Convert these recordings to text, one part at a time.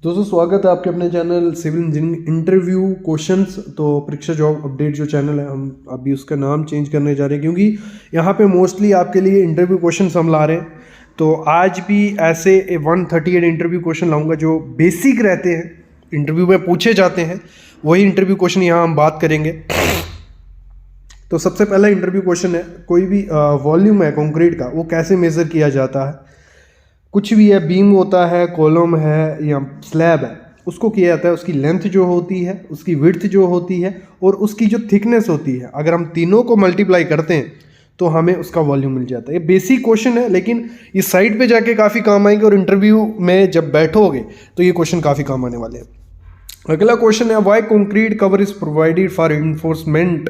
दोस्तों स्वागत है आपके अपने channel civil engineering interview questions. तो परीक्षा जॉब अपडेट जो चैनल है, हम अभी उसका नाम चेंज करने जा रहे हैं क्योंकि यहाँ पे मोस्टली आपके लिए इंटरव्यू क्वेश्चंस हम ला रहे हैं। तो आज भी ऐसे 138 इंटरव्यू क्वेश्चन लाऊंगा जो बेसिक रहते हैं, इंटरव्यू में पूछे जाते हैं, वही इंटरव्यू क्वेश्चन यहाँ हम बात करेंगे। तो सबसे पहला इंटरव्यू क्वेश्चन है, कोई भी वॉल्यूम है कंक्रीट का, वो कैसे मेज़र किया जाता है। कुछ भी है, बीम होता है, कॉलम है या स्लैब है, उसको किया जाता है उसकी लेंथ जो होती है, उसकी विड्थ जो होती है और उसकी जो थिकनेस होती है। अगर हम तीनों को मल्टीप्लाई करते हैं तो हमें उसका वॉल्यूम मिल जाता है। ये बेसिक क्वेश्चन है, लेकिन इस साइड पे जाके काफ़ी काम आएंगे और इंटरव्यू में जब बैठोगे तो ये क्वेश्चन काफ़ी काम आने वाले हैं। अगला क्वेश्चन है, why concrete cover is provided for enforcement.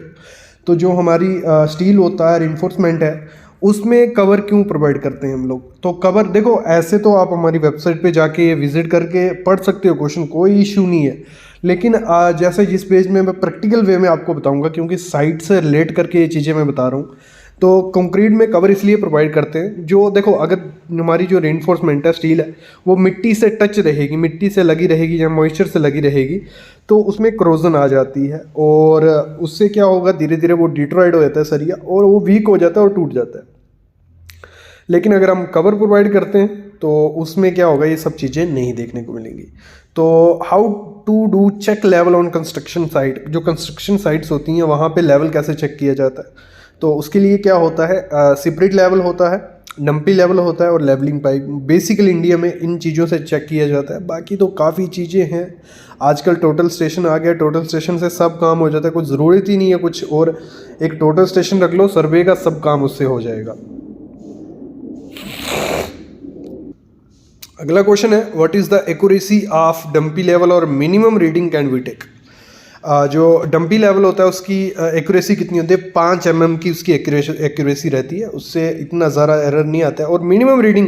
तो जो हमारी स्टील होता है, इन्फोर्समेंट है, उसमें कवर क्यों प्रोवाइड करते हैं हम लोग। तो कवर देखो, ऐसे तो आप हमारी वेबसाइट पे जाके विजिट करके पढ़ सकते हो क्वेश्चन, कोई इशू नहीं है। लेकिन जैसे जिस पेज में मैं प्रैक्टिकल वे में आपको बताऊंगा, क्योंकि साइट से रिलेट करके ये चीज़ें मैं बता रहा हूँ। तो कंक्रीट में कवर इसलिए प्रोवाइड करते हैं, जो देखो अगर हमारी जो रेनफोर्समेंट है, स्टील है, वो मिट्टी से टच रहेगी, मिट्टी से लगी रहेगी या मॉइस्चर से लगी रहेगी, तो उसमें क्रोजन आ जाती है और उससे क्या होगा, धीरे धीरे वो डिट्रॉयड हो जाता है सरिया और वो वीक हो जाता है और टूट जाता है। लेकिन अगर हम कवर प्रोवाइड करते हैं तो उसमें क्या होगा, ये सब चीज़ें नहीं देखने को मिलेंगी। तो how to do check level on construction site. जो कंस्ट्रक्शन साइट्स होती हैं वहाँ पे लेवल कैसे चेक किया जाता है, तो उसके लिए क्या होता है, सेपरेट लेवल होता है, डंपी लेवल होता है और लेवलिंग पाइप। बेसिकली इंडिया में इन चीज़ों से चेक किया जाता है। बाकी तो काफ़ी चीज़ें हैं, आजकल टोटल स्टेशन आ गया, टोटल स्टेशन से सब काम हो जाता है, कुछ ज़रूरत ही नहीं है कुछ और। एक टोटल स्टेशन रख लो, सर्वे का सब काम उससे हो जाएगा। अगला क्वेश्चन है, what is the accuracy of dumpy level और minimum reading can we take. जो डंपी लेवल होता है उसकी एक्यूरेसी कितनी होती है, 5 mm की उसकी एक्यूरेसी रहती है, उससे इतना ज़्यादा एरर नहीं आता है। और मिनिमम रीडिंग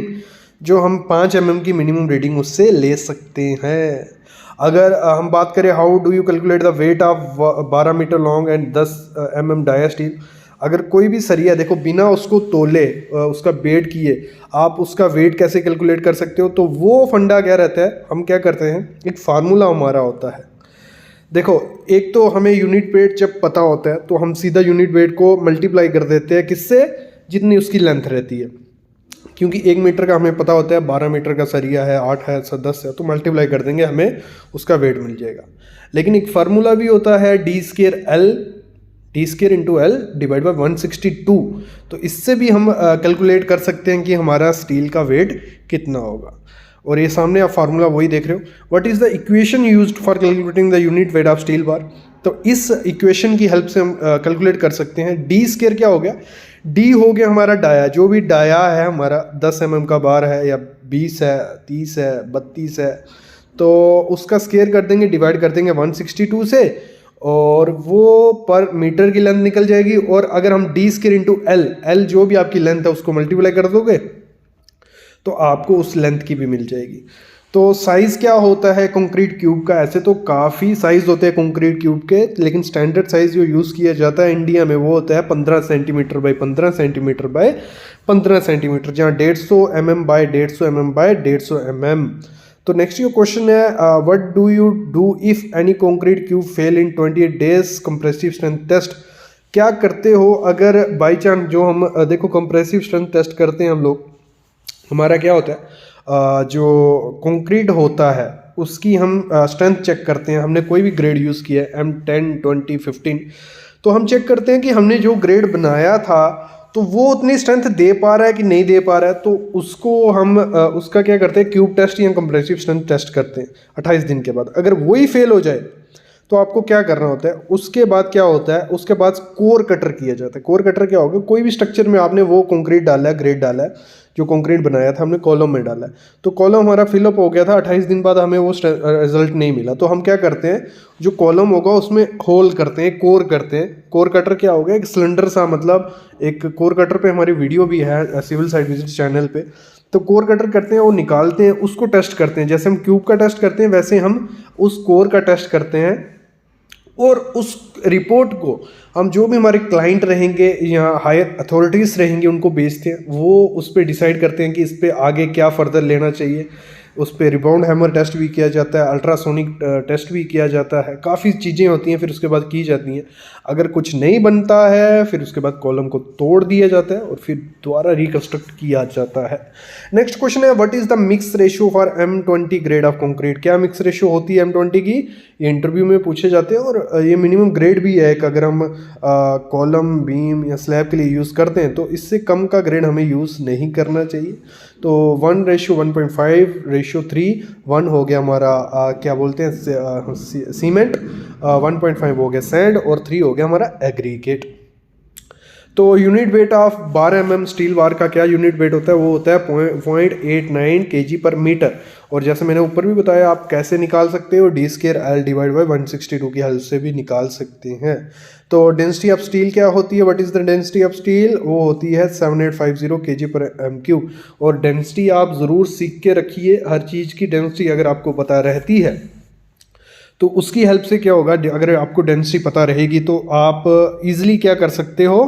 जो हम 5 mm की मिनिमम रीडिंग उससे ले सकते हैं। अगर हम बात करें, how do you calculate the weight of 12 metre long and 10 mm dia steel. अगर कोई भी सरिया देखो, बिना उसको तोले, उसका वेट किए, आप उसका वेट कैसे कैलकुलेट कर सकते हो। तो वो फंडा क्या रहता है, हम क्या करते हैं, एक फार्मूला हमारा होता है। देखो, एक तो हमें यूनिट वेट जब पता होता है तो हम सीधा यूनिट वेट को मल्टीप्लाई कर देते हैं, किससे, जितनी उसकी लेंथ रहती है। क्योंकि 1 मीटर का हमें पता होता है, 12 मीटर का सरिया है, 8 है, 10 है, तो मल्टीप्लाई कर देंगे, हमें उसका वेट मिल जाएगा। लेकिन एक फार्मूला भी होता है, D square into L divide by 162। तो इससे भी हम कैलकुलेट कर सकते हैं कि हमारा स्टील का वेट कितना होगा। और ये सामने आप फार्मूला वही देख रहे हो, what is the equation used for calculating the unit weight of steel bar. तो इस इक्वेशन की हेल्प से हम कैलकुलेट कर सकते हैं। डी स्केयर क्या हो गया, डी हो गया हमारा डाया, जो भी डाया है हमारा 10 mm का बार है या 20 है, 30 है, 32 है, तो उसका स्केयर कर देंगे, डिवाइड कर देंगे 162 से, और वो पर मीटर की लेंथ निकल जाएगी। और अगर हम डी स्केयर इंटू एल जो भी आपकी लेंथ है उसको मल्टीप्लाई कर दोगे तो आपको उस लेंथ की भी मिल जाएगी। तो साइज़ क्या होता है कंक्रीट क्यूब का, ऐसे तो काफ़ी साइज़ होते हैं कंक्रीट क्यूब के, लेकिन स्टैंडर्ड साइज़ जो यूज़ किया जाता है इंडिया में वो होता है 15 centimetre by 15 centimetre by 15 centimetre, जहाँ 150 mm by 150 mm by 150 mm। तो नेक्स्ट ये क्वेश्चन है, what do you do if any concrete cube fail in 28 days compressive strength test. क्या करते हो अगर बाई चांस, जो हम देखो कंप्रेसिव स्ट्रेंथ टेस्ट करते हैं हम लोग, हमारा क्या होता है, जो कंक्रीट होता है उसकी हम स्ट्रेंथ चेक करते हैं। हमने कोई भी ग्रेड यूज़ किया है, M10, 20, 15, तो हम चेक करते हैं कि हमने जो ग्रेड बनाया था तो वो उतनी स्ट्रेंथ दे पा रहा है कि नहीं दे पा रहा है। तो उसको हम उसका क्या करते हैं, क्यूब टेस्ट या कंप्रेसिव स्ट्रेंथ टेस्ट करते हैं 28 दिन के बाद। अगर वही फेल हो जाए तो आपको क्या करना होता है, उसके बाद क्या होता है, उसके बाद कोर कटर किया जाता है। कोर कटर क्या होगा, कोई भी स्ट्रक्चर में आपने वो कंक्रीट डाला है, ग्रेड डाला है, जो कंक्रीट बनाया था हमने कॉलम में डाला है, तो कॉलम हमारा फिलअप हो गया था, 28 दिन बाद हमें वो रिजल्ट नहीं मिला, तो हम क्या करते हैं, जो कॉलम होगा उसमें होल करते हैं, कोर करते हैं। कोर कटर क्या होगा, एक सिलेंडर सा, मतलब एक कोर कटर पे हमारी वीडियो भी है सिविल साइट विजिट चैनल पे। तो कोर कटर करते हैं, वो निकालते हैं, उसको टेस्ट करते हैं, जैसे हम क्यूब का टेस्ट करते हैं वैसे हम उस कोर का टेस्ट करते हैं। और उस रिपोर्ट को हम जो भी हमारे क्लाइंट रहेंगे या हायर अथॉरिटीज़ रहेंगे उनको भेजते हैं, वो उस पर डिसाइड करते हैं कि इस पर आगे क्या फर्दर लेना चाहिए। उस पर रिबाउंड हैमर टेस्ट भी किया जाता है, अल्ट्रासोनिक टेस्ट भी किया जाता है, काफ़ी चीज़ें होती हैं फिर उसके बाद की जाती हैं। अगर कुछ नहीं बनता है फिर उसके बाद कॉलम को तोड़ दिया जाता है और फिर दोबारा रिकंस्ट्रक्ट किया जाता है। नेक्स्ट क्वेश्चन है, what is the mix ratio for M20 grade of concrete? क्या मिक्स रेशियो होती है M20 की? ये इंटरव्यू में पूछे जाते हैं और ये मिनिमम ग्रेड भी है कि अगर हम कॉलम बीम या स्लैब के लिए यूज़ करते हैं तो इससे कम का ग्रेड हमें यूज़ नहीं करना चाहिए। तो 1:1.5 रेशियो 3 1 हो गया हमारा क्या बोलते हैं सीमेंट, 1.5 हो गया सैंड और 3 हो गया हमारा एग्रीगेट। तो unit weight of 12 mm steel bar का क्या यूनिट वेट होता है? वो होता है 0.89 kg/मीटर। और जैसे मैंने ऊपर भी बताया आप कैसे निकाल सकते हो, d²L/162 की हेल्प से भी निकाल सकते हैं। तो डेंसिटी ऑफ स्टील क्या होती है? What is the density of steel? वो होती है 7850 kg/m3। और डेंसिटी आप ज़रूर सीख के रखिए, हर चीज़ की डेंसिटी अगर आपको पता रहती है तो उसकी हेल्प से क्या होगा, अगर आपको डेंसिटी पता रहेगी तो आप ईज़िली क्या कर सकते हो,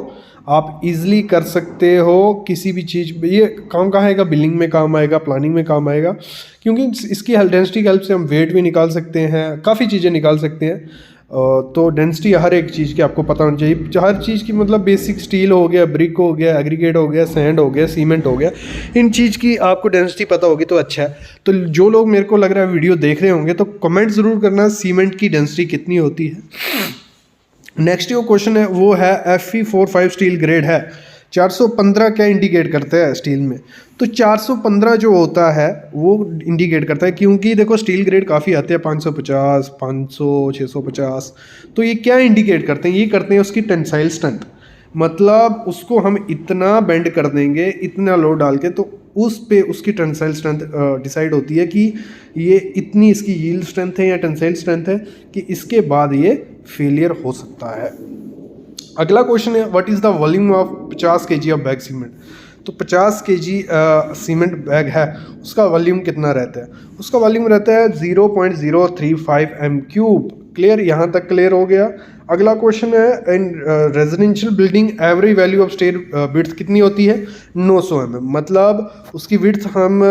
आप इजीली कर सकते हो किसी भी चीज़। ये काम कहाँ आएगा? बिल्डिंग में काम आएगा, प्लानिंग में काम आएगा, क्योंकि इसकी डेंसिटी की हेल्प से हम वेट भी निकाल सकते हैं, काफ़ी चीज़ें निकाल सकते हैं। तो डेंसिटी हर एक चीज़ की आपको पता होनी चाहिए। हर चीज़ की मतलब बेसिक स्टील हो गया, ब्रिक हो गया, एग्रीगेट हो गया, सैंड हो गया, सीमेंट हो गया, इन चीज़ की आपको डेंसिटी पता होगी तो अच्छा है। तो जो लोग मेरे को लग रहा है वीडियो देख रहे होंगे तो कमेंट ज़रूर करना सीमेंट की डेंसिटी कितनी होती है। नेक्स्ट जो क्वेश्चन है वो है Fe45 स्टील ग्रेड है, 415 क्या इंडिकेट करता है स्टील में? तो 415 जो होता है वो इंडिकेट करता है, क्योंकि देखो स्टील ग्रेड काफ़ी आते हैं 550, 500, 650। तो ये क्या इंडिकेट करते हैं? ये करते हैं उसकी टेंसाइल स्ट्रेंथ, मतलब उसको हम इतना बेंड कर देंगे, इतना लोड डाल के, तो उस पे उसकी टेंसाइल स्ट्रेंथ डिसाइड होती है कि ये इतनी इसकी यील्ड स्ट्रेंथ है या टेंसाइल स्ट्रेंथ है कि इसके बाद ये फेलियर हो सकता है। अगला क्वेश्चन है, what is the volume of 50 kg of bag cement? तो 50 kg सीमेंट बैग है, उसका वॉल्यूम कितना रहता है? उसका वॉल्यूम रहता है 0.035 m3। क्लियर? यहाँ तक क्लियर हो गया। अगला क्वेश्चन है, in residential building average value of stair width कितनी होती है? 900 mm। मतलब उसकी विड्थ हम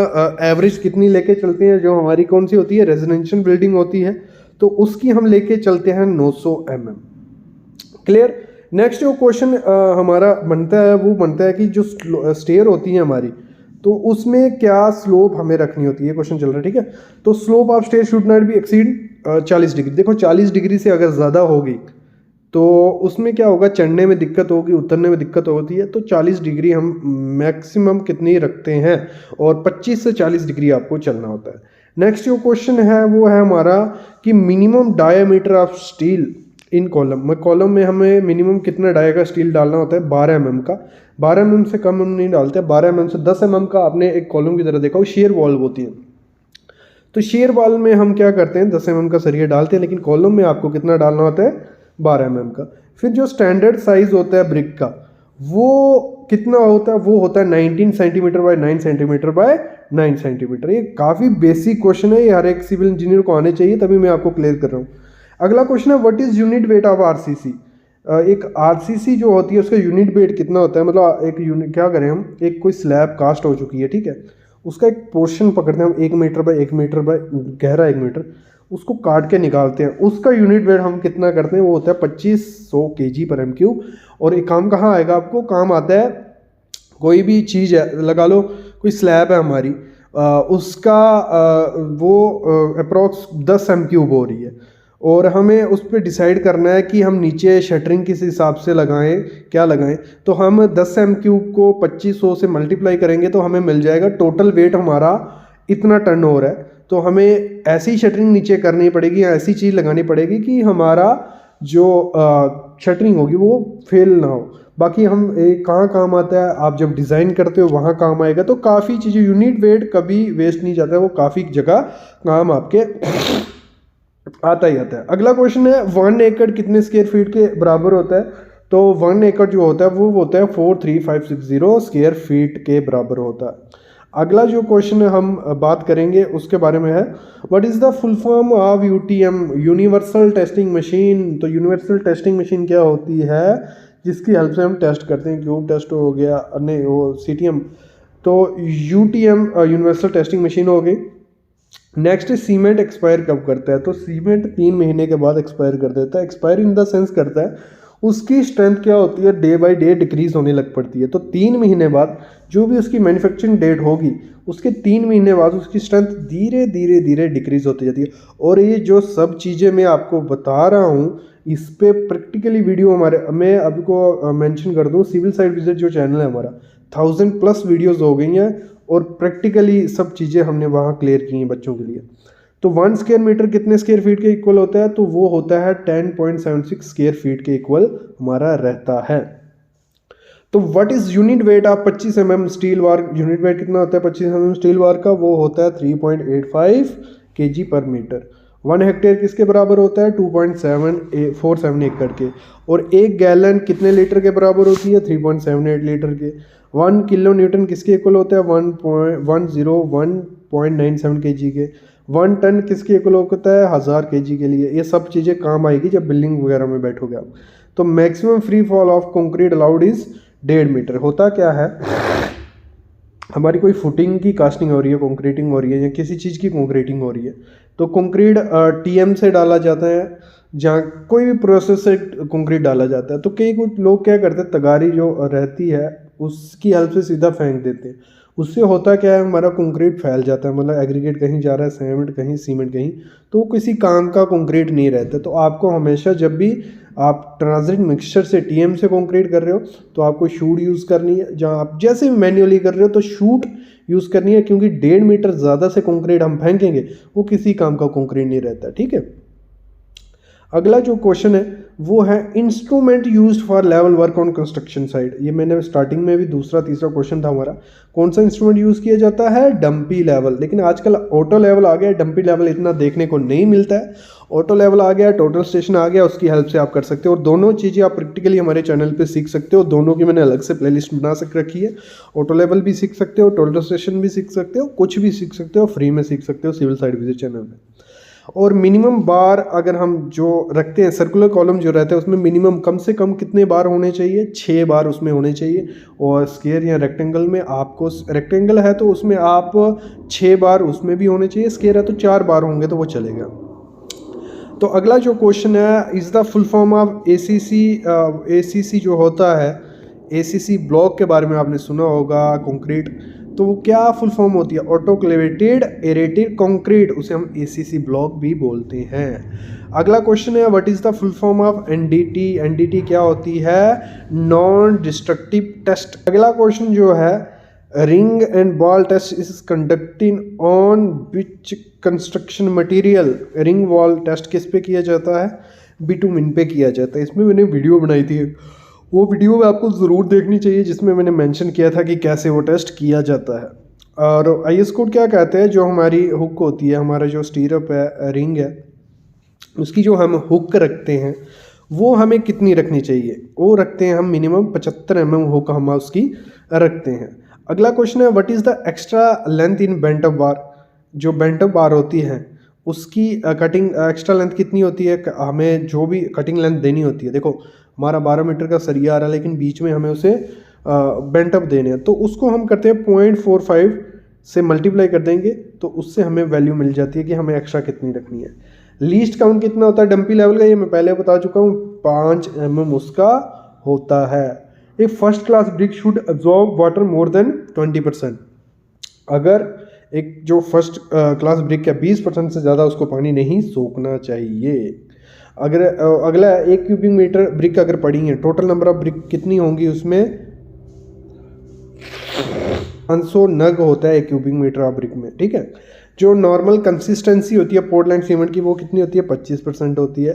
एवरेज कितनी लेके चलते हैं? जो हमारी कौन सी होती है? रेजिडेंशियल बिल्डिंग होती है, तो उसकी हम लेके चलते हैं 900 mm। क्लियर? नेक्स्ट जो क्वेश्चन हमारा बनता है वो बनता है कि जो स्टेयर होती है हमारी, तो उसमें क्या स्लोप हमें रखनी होती है? क्वेश्चन चल रहा है, ठीक है। तो slope of stair should not be exceed 40 degree. देखो 40 डिग्री से अगर ज़्यादा होगी तो उसमें क्या होगा, चढ़ने में दिक्कत होगी, उतरने में दिक्कत होती है। तो 40 डिग्री हम मैक्सिमम कितनी रखते हैं, और 25 से 40 डिग्री आपको चलना होता है। नेक्स्ट जो क्वेश्चन है वो है हमारा कि minimum diameter of steel in column. Column में हमें मिनिमम कितना डाया का स्टील डालना होता है? 12 mm का। 12 mm से कम हम नहीं डालते। 12 mm से 10 mm का आपने एक कॉलम की तरह देखा हो, शेयर वॉल होती है। तो शेयर वॉल में हम क्या करते हैं, 10 mm का सरिया डालते हैं, लेकिन कॉलम में आपको कितना डालना होता है? 12 mm का। फिर जो स्टैंडर्ड साइज होता है ब्रिक का वो कितना होता है? वो होता है 19 centimetre bye 9 centimetre bye 9 centimetre. ये काफ़ी बेसिक क्वेश्चन है, ये हर एक सिविल इंजीनियर को आने चाहिए, तभी मैं आपको क्लियर कर रहा हूँ। अगला क्वेश्चन है, what is unit weight of RCC? एक आरसीसी जो होती है उसका यूनिट वेट कितना होता है? मतलब एक यूनिट क्या करें हम, एक कोई स्लैब कास्ट हो चुकी है, ठीक है, उसका एक पोर्शन पकड़ते हैं हम 1 मीटर बाय 1 मीटर बाय गहरा 1 मीटर, उसको काट के निकालते हैं, उसका यूनिट वेट हम कितना करते हैं? वो होता है 2500 kg/m3। और एक काम कहाँ आएगा आपको? काम आता है, कोई भी चीज़ है, लगा लो कोई स्लैब है हमारी, उसका वो अप्रोक्स 10 m3 हो रही है, और हमें उस पर डिसाइड करना है कि हम नीचे शटरिंग किस हिसाब से लगाएं, क्या लगाएं। तो हम 10 m3 को 2500 से मल्टीप्लाई करेंगे तो हमें मिल जाएगा टोटल वेट हमारा इतना टन हो रहा है। तो हमें ऐसी शटरिंग नीचे करनी पड़ेगी, ऐसी चीज़ लगानी पड़ेगी कि हमारा जो शटरिंग होगी वो फेल ना हो। बाकी हम कहाँ काम आता है, आप जब डिज़ाइन करते हो वहाँ काम आएगा। तो काफ़ी चीज़ें, यूनिट वेट कभी वेस्ट नहीं जाता है, वो काफ़ी जगह काम आपके आता ही आता है। अगला क्वेश्चन है, 1 एकड़ कितने स्क्वायर फीट के बराबर होता है? तो 1 एकड़ जो होता है वो होता है 43560 स्क्वायर फीट के बराबर होता है। अगला जो क्वेश्चन हम बात करेंगे उसके बारे में है, what is the full form of UTM? Universal testing machine. तो यूनिवर्सल टेस्टिंग मशीन क्या होती है? जिसकी हेल्प से हम टेस्ट करते हैं, क्यूब टेस्ट हो गया, नहीं वो सीटीएम। तो यूटीएम यूनिवर्सल टेस्टिंग मशीन हो गई। नेक्स्ट सीमेंट एक्सपायर कब करता है, तो सीमेंट 3 महीने के बाद एक्सपायर कर देता है। एक्सपायर इन द सेंस करता है उसकी स्ट्रेंथ क्या होती है, डे बाय डे डिक्रीज होने लग पड़ती है। तो 3 महीने बाद जो भी उसकी मैन्युफैक्चरिंग डेट होगी उसके 3 महीने बाद उसकी स्ट्रेंथ धीरे धीरे धीरे डिक्रीज होती जाती है। और ये जो सब चीज़ें मैं आपको बता रहा हूँ इस पे प्रैक्टिकली वीडियो हमारे, मैं अभी को मेंशन कर दूँ, सिविल साइड विजिट जो चैनल है हमारा 1000+ वीडियोस हो गई हैं और प्रैक्टिकली सब चीज़ें हमने वहाँ क्लियर की हैं बच्चों के लिए। तो 1 स्क्वायर मीटर कितने स्क्वायर फीट के इक्वल होता है, तो वो होता है 10.76 स्क्वायर फीट के इक्वल हमारा रहता है। तो what is unit weight of 25 mm steel bar, unit weight कितना होता है 25 mm स्टील बार का, वो होता है 3.85 kg पर मीटर। 1 हेक्टेयर किसके बराबर होता है, 2.47 एकड़ के। और 1 गैलन कितने लीटर के बराबर होती है, 3.78 लीटर के। 1 किलो न्यूटन किसके इक्वल होता है, 101.97 kg के। 1 टन किसके इक्वल होता है, 1000 kg के लिए। ये सब चीज़ें काम आएगी जब बिल्डिंग वगैरह में बैठोगे आप। तो maximum free fall of concrete allowed is 1.5 metre. होता क्या है, हमारी कोई फुटिंग की कास्टिंग हो रही है, कंक्रीटिंग हो रही है या किसी चीज़ की कंक्रीटिंग हो रही है, तो कंक्रीट टीएम से डाला जाता है, जहाँ कोई भी प्रोसेस से कंक्रीट डाला जाता है। तो कई कुछ लोग क्या करते हैं, तगारी जो रहती है उसकी हेल्प से सीधा फेंक देते हैं। उससे होता क्या है, हमारा कंक्रीट फैल जाता है, मतलब एग्रीगेट कहीं जा रहा है, सीमेंट कहीं, सीमेंट कहीं, तो वो किसी काम का कंक्रीट नहीं रहता। तो आपको हमेशा जब भी आप ट्रांजिट मिक्सचर से टीएम से कंक्रीट कर रहे हो तो आपको शूट यूज़ करनी है, जहाँ आप जैसे मैन्युअली कर रहे हो तो शूट यूज़ करनी है, क्योंकि 1.5 मीटर ज़्यादा से कंक्रीट हम फेंकेंगे वो किसी काम का कंक्रीट नहीं रहता। ठीक है, अगला जो क्वेश्चन है वो है instrument used for level work on construction side. ये मैंने स्टार्टिंग में भी दूसरा तीसरा क्वेश्चन था हमारा, कौन सा इंस्ट्रूमेंट यूज़ किया जाता है, डंपी लेवल। लेकिन आजकल ऑटो लेवल आ गया, डंपी लेवल इतना देखने को नहीं मिलता है। ऑटो लेवल आ गया, टोटल स्टेशन आ गया, उसकी हेल्प से आप कर सकते हो। और दोनों चीज़ें आप प्रैक्टिकली हमारे चैनल पे सीख सकते हो। दोनों की मैंने अलग से प्लेलिस्ट बना रखी है। ऑटो लेवल भी सीख सकते हो, टोटल स्टेशन भी सीख सकते हो, कुछ भी सीख सकते हो, फ्री में सीख सकते हो सिविल साइड विजिट चैनल में। और मिनिमम बार अगर हम जो रखते हैं, सर्कुलर कॉलम जो रहता है उसमें मिनिमम कम से कम कितने बार होने चाहिए, 6 बार उसमें होने चाहिए। और स्क्वायर या रेक्टेंगल में आपको, रेक्टेंगल है तो उसमें आप 6 बार उसमें भी होने चाहिए, स्क्वायर है तो 4 बार होंगे तो वो चलेगा। तो अगला जो क्वेश्चन है, is the full form of ACC जो होता है, एसीसी ब्लॉक के बारे में आपने सुना होगा, कंक्रीट, तो वो क्या फुल फॉर्म होती है, ऑटोक्लेवेटेड एरेटेड कंक्रीट, उसे हम एसीसी ब्लॉक भी बोलते हैं। अगला क्वेश्चन है, what is the full form of NDT. NDT क्या होती है, नॉन डिस्ट्रक्टिव टेस्ट। अगला क्वेश्चन जो है, ring and ball test is conducting on which construction material. Ring wall test किस पे किया जाता है, बिटुमिन पे किया जाता है। इसमें मैंने वीडियो बनाई थी, वो वीडियो में आपको ज़रूर देखनी चाहिए, जिसमें मैंने मेंशन किया था कि कैसे वो टेस्ट किया जाता है। और आईएस कोड क्या कहते हैं, जो हमारी हुक होती है, हमारा जो स्टीरअप है, रिंग है, उसकी जो हम हुक रखते हैं वो हमें कितनी रखनी चाहिए, वो रखते हैं हम मिनिमम 75 mm हुक हम उसकी रखते हैं। अगला क्वेश्चन है, what is the extra length in bent up bar. जो बेंट अप बार होती है उसकी कटिंग एक्स्ट्रा लेंथ कितनी होती है, हमें जो भी कटिंग लेंथ देनी होती है। देखो हमारा 12 मीटर का सरिया आ रहा है, लेकिन बीच में हमें उसे बेंट अप देने हैं, तो उसको हम करते हैं 0.45 से मल्टीप्लाई कर देंगे, तो उससे हमें वैल्यू मिल जाती है कि हमें एक्स्ट्रा कितनी रखनी है। लीस्ट काउंट कितना होता है डंपी लेवल का, ये मैं पहले बता चुका हूँ, 5 mm उसका होता है। A first class brick should absorb water more than 20%। अगर एक जो फर्स्ट क्लास ब्रिक है 20% से ज़्यादा उसको पानी नहीं सोखना चाहिए। अगर अगला 1 क्यूबिक मीटर ब्रिक अगर पड़ी है, टोटल नंबर ऑफ ब्रिक कितनी होंगी उसमें, 500 नग होता है 1 क्यूबिक मीटर ऑफ ब्रिक में। ठीक है, जो नॉर्मल कंसिस्टेंसी होती है पोर्टलैंड सीमेंट की वो कितनी होती है, 25% होती है।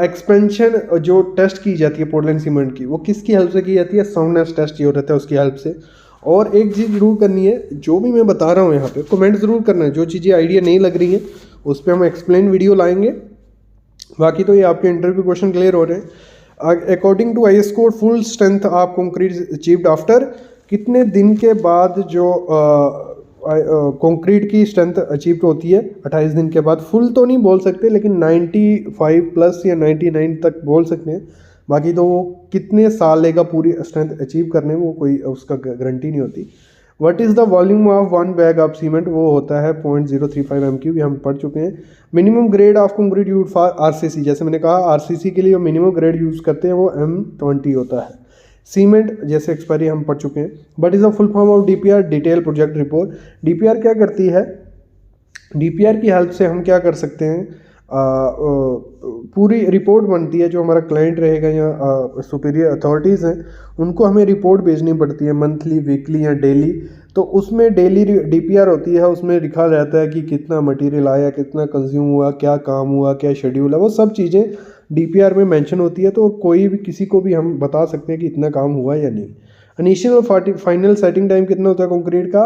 एक्सपेंशन जो टेस्ट की जाती है पोर्टलैंड सीमेंट की, वो किसकी हेल्प से की जाती है, साउंडनेस टेस्ट जो रहता है उसकी हेल्प से। और एक चीज़ जरूर करनी है, जो भी मैं बता रहा हूँ यहाँ पे कमेंट ज़रूर करना है, जो चीज़ें आइडिया नहीं लग रही हैं उस पर हम एक्सप्लेन वीडियो लाएंगे। बाकी तो ये आपके इंटरव्यू क्वेश्चन क्लियर हो रहे हैं। According to IS code full strength of concrete achieved after, कितने दिन के बाद जो कंक्रीट की स्ट्रेंथ अचीव होती है, 28 दिन के बाद। फुल तो नहीं बोल सकते, लेकिन 95+ या 99 तक बोल सकते हैं। बाकी तो वो कितने साल लेगा पूरी स्ट्रेंथ अचीव करने में, वो कोई उसका गारंटी नहीं होती। What is the volume of one bag of cement, वो होता है 0.035 MQ, ये हम पढ़ चुके हैं। Minimum grade of concrete use for RCC, जैसे मैंने कहा RCC के लिए जो मिनिमम ग्रेड यूज़ करते हैं वो M20 होता है। सीमेंट जैसे एक्सपायरी हम पढ़ चुके हैं। But is the full form of DPR, detail project report. DPR क्या करती है, DPR की हेल्प से हम क्या कर सकते हैं, पूरी रिपोर्ट बनती है, जो हमारा क्लाइंट रहेगा या सुपीरियर अथॉरिटीज़ हैं उनको हमें रिपोर्ट भेजनी पड़ती है मंथली, वीकली या डेली। तो उसमें डेली DPR होती है, उसमें लिखा रहता है कि कितना मटेरियल आया, कितना कंज्यूम हुआ, क्या काम हुआ, क्या शेड्यूल है, वो सब चीज़ें DPR में मेंशन होती है। तो कोई भी किसी को भी हम बता सकते हैं कि इतना काम हुआ या नहीं। इनिशियल और फाइनल सेटिंग टाइम कितना होता है कंक्रीट का,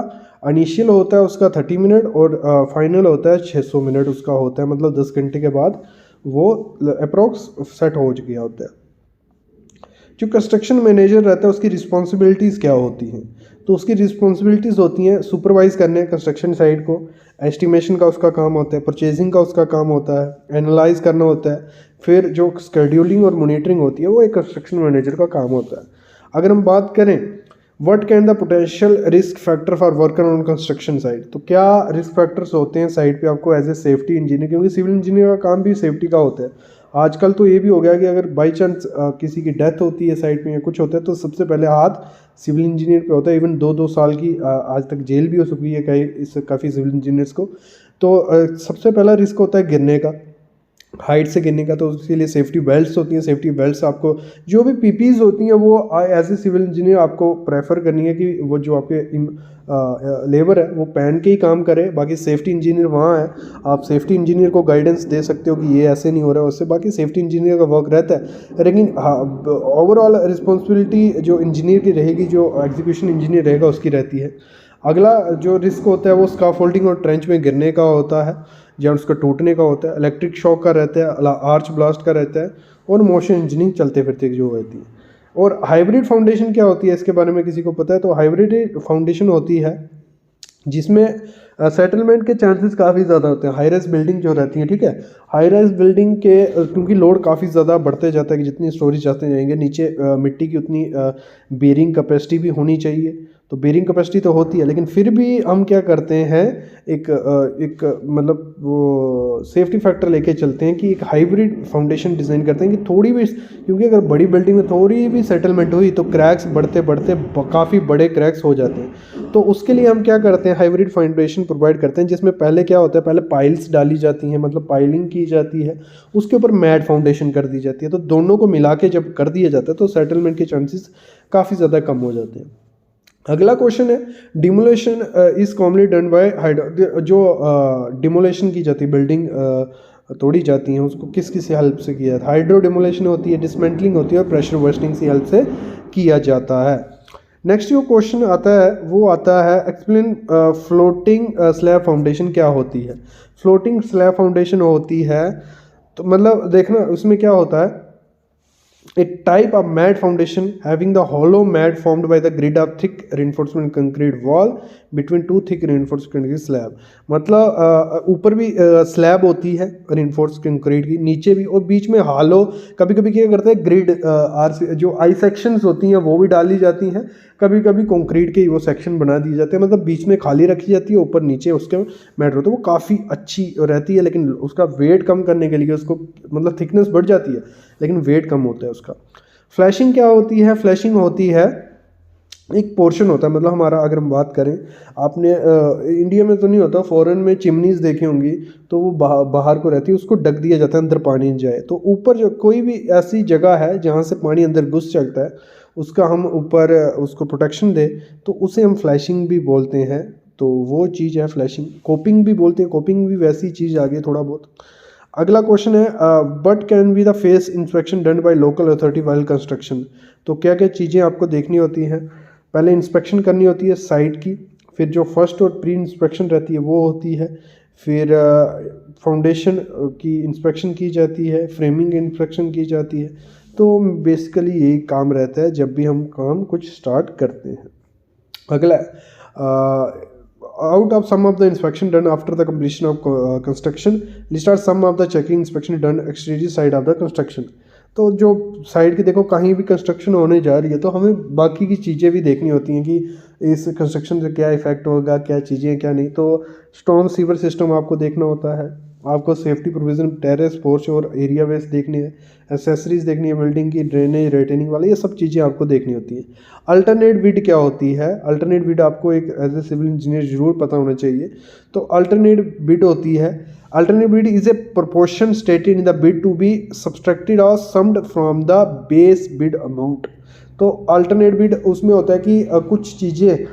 इनिशियल होता है उसका 30 मिनट और फाइनल होता है 600 मिनट उसका होता है, मतलब 10 घंटे के बाद वो अप्रोक्स सेट हो गया होता है। जो कंस्ट्रक्शन मैनेजर रहता है उसकी रिस्पॉन्सिबिलिटीज़ क्या होती हैं, तो उसकी रिस्पॉन्सिबिलिटीज़ होती हैं सुपरवाइज़ करने कंस्ट्रक्शन साइट को, एस्टिमेशन का उसका काम होता है, परचेजिंग का उसका काम होता है, एनालाइज करना होता है, फिर जो शेड्यूलिंग और मॉनिटरिंग होती है वो एक कंस्ट्रक्शन मैनेजर का काम होता है। अगर हम बात करें what can the potential risk factor for worker on construction site, तो क्या रिस्क फैक्टर्स होते हैं साइट पे आपको एज ए सेफ्टी इंजीनियर, क्योंकि सिविल इंजीनियर का काम भी सेफ्टी का होता है। आजकल तो ये भी हो गया कि अगर बाई चांस किसी की डेथ होती है साइट में या कुछ होता है तो सबसे पहले हाथ सिविल इंजीनियर पे होता है। इवन 2-2 साल की आज तक जेल भी हो चुकी है काफ़ी सिविल इंजीनियर्स को। तो सबसे पहला रिस्क होता है गिरने का, हाइट से गिरने का, तो उसके लिए सेफ्टी बेल्ट्स होती हैं। सेफ्टी बेल्ट्स आपको जो भी पीपीज होती हैं वो एज ए सिविल इंजीनियर आपको प्रेफर करनी है कि वो जो आपके लेबर है वो पहन के ही काम करे। बाकी सेफ्टी इंजीनियर वहाँ है, आप सेफ्टी इंजीनियर को गाइडेंस दे सकते हो कि ये ऐसे नहीं हो रहा है उससे, बाकी सेफ्टी इंजीनियर का वर्क रहता है। लेकिन ओवरऑल रिस्पॉन्सिबिलिटी जो इंजीनियर की रहेगी, जो एग्जीक्यूशन इंजीनियर रहेगा उसकी रहती है। अगला जो रिस्क होता है वो स्काफोल्डिंग और ट्रेंच में गिरने का होता है या उसका टूटने का होता है, इलेक्ट्रिक शॉक का रहता है, आर्च ब्लास्ट का रहता है, और मोशन इंजीनियरिंग चलते फिरते जो रहती है। और हाइब्रिड फाउंडेशन क्या होती है, इसके बारे में किसी को पता है? तो हाइब्रिड फाउंडेशन होती है जिसमें सेटलमेंट के चांसेस काफ़ी ज़्यादा होते हैं। हाई राइज बिल्डिंग जो रहती है, ठीक है, हाई राइज बिल्डिंग के क्योंकि लोड काफ़ी ज़्यादा बढ़ते जाता है कि जितनी स्टोरेज जाते जाएंगे नीचे मिट्टी की उतनी बेरिंग कैपेसिटी भी होनी चाहिए। तो बेरिंग कैपेसिटी तो होती है, लेकिन फिर भी हम क्या करते हैं एक मतलब वो सेफ्टी फैक्टर लेके चलते हैं कि एक हाइब्रिड फाउंडेशन डिज़ाइन करते हैं कि थोड़ी भी, क्योंकि अगर बड़ी बिल्डिंग में थोड़ी भी सेटलमेंट हुई तो क्रैक्स बढ़ते बढ़ते काफ़ी बड़े क्रैक्स हो जाते हैं। तो उसके लिए हम क्या करते हैं, हाइब्रिड फाउंडेशन प्रोवाइड करते हैं, जिसमें पहले क्या होता है, पहले पाइल्स डाली जाती हैं, मतलब पाइलिंग की जाती है, उसके ऊपर मैट फाउंडेशन कर दी जाती है। तो दोनों को मिला के जब कर दिया जाता है तो सेटलमेंट के चांसेस काफ़ी ज़्यादा कम हो जाते हैं। अगला क्वेश्चन है demolition is commonly done by hydro, जो डिमोलेशन की जाती है, बिल्डिंग तोड़ी जाती हैं, उसको किस किस हेल्प से किया जाता है? हाइड्रो डिमोलेशन होती है, डिसमेंटलिंग होती है, और प्रेशर वेस्टिंग की हेल्प से किया जाता है। नेक्स्ट जो क्वेश्चन आता है वो आता है एक्सप्लेन फ्लोटिंग स्लैब फाउंडेशन क्या होती है। फ्लोटिंग स्लैब फाउंडेशन होती है तो मतलब देखना उसमें क्या होता है, a type of mat foundation having the hollow mat formed by the grid of thick reinforcement concrete wall between two thick reinforced concrete slab। मतलब ऊपर भी स्लैब होती है reinforced concrete की, नीचे भी, और बीच में हालो। कभी कभी क्या करते हैं ग्रिड जो आई सेक्शंस होती हैं वो भी डाली जाती हैं, कभी कभी कंक्रीट के वो सेक्शन बना दिए जाते हैं, मतलब बीच में खाली रखी जाती है, ऊपर नीचे उसके मैट होता है। वो काफ़ी अच्छी रहती है, लेकिन उसका वेट कम करने के लिए उसको मतलब थिकनेस बढ़ जाती है लेकिन वेट कम होता है उसका। फ्लैशिंग क्या होती है? फ्लैशिंग होती है एक पोर्शन होता है, मतलब हमारा अगर हम बात करें, आपने इंडिया में तो नहीं होता, फॉरेन में चिमनीज देखी होंगी, तो वो बाहर को रहती है, उसको ढक दिया जाता है अंदर पानी न जाए। तो ऊपर जो कोई भी ऐसी जगह है जहाँ से पानी अंदर घुस चलता है, उसका हम ऊपर उसको प्रोटेक्शन दे, तो उसे हम फ्लैशिंग भी बोलते हैं। तो वो चीज़ है फ्लैशिंग। कोपिंग भी बोलते हैं, कोपिंग भी वैसी चीज़ आ गई थोड़ा बहुत। अगला क्वेश्चन है but can be the face inspection done by local authority while construction. तो क्या क्या चीज़ें आपको देखनी होती हैं? पहले इंस्पेक्शन करनी होती है साइट की, फिर जो फर्स्ट और प्री इंस्पेक्शन रहती है वो होती है, फिर फाउंडेशन की इंस्पेक्शन की जाती है, फ्रेमिंग इंस्पेक्शन की जाती है। तो बेसिकली यही काम रहता है जब भी हम काम कुछ स्टार्ट करते हैं। अगला out of some of the inspection done after the completion of construction, list out some of the checking inspection done exterior side of the construction। तो जो साइड की देखो कहीं भी कंस्ट्रक्शन होने जा रही है तो हमें बाकी की चीज़ें भी देखनी होती हैं कि इस कंस्ट्रक्शन से क्या इफेक्ट होगा, क्या चीज़ें क्या नहीं। तो स्टॉर्म सीवर सिस्टम आपको देखना होता है, आपको सेफ्टी प्रोविज़न, टेरेस, पोर्च और एरिया वेस्ट देखनी है, एसेसरीज देखनी है बिल्डिंग की, ड्रेनेज, रिटेनिंग वाले, ये सब चीज़ें आपको देखनी होती हैं। अल्टरनेट बिड क्या होती है? अल्टरनेट बिड आपको एक एज ए सिविल इंजीनियर ज़रूर पता होना चाहिए। तो अल्टरनेट बिड होती है, alternate bid is a proportion stated in the bid to be subtracted और summed from the base bid amount. तो अल्टरनेट बिड उसमें होता है कि कुछ चीज़ें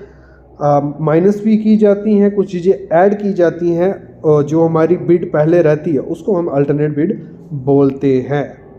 माइनस भी की जाती हैं, कुछ चीज़ें ऐड की जाती हैं, जो हमारी बिड पहले रहती है उसको हम अल्टरनेट बिड बोलते हैं।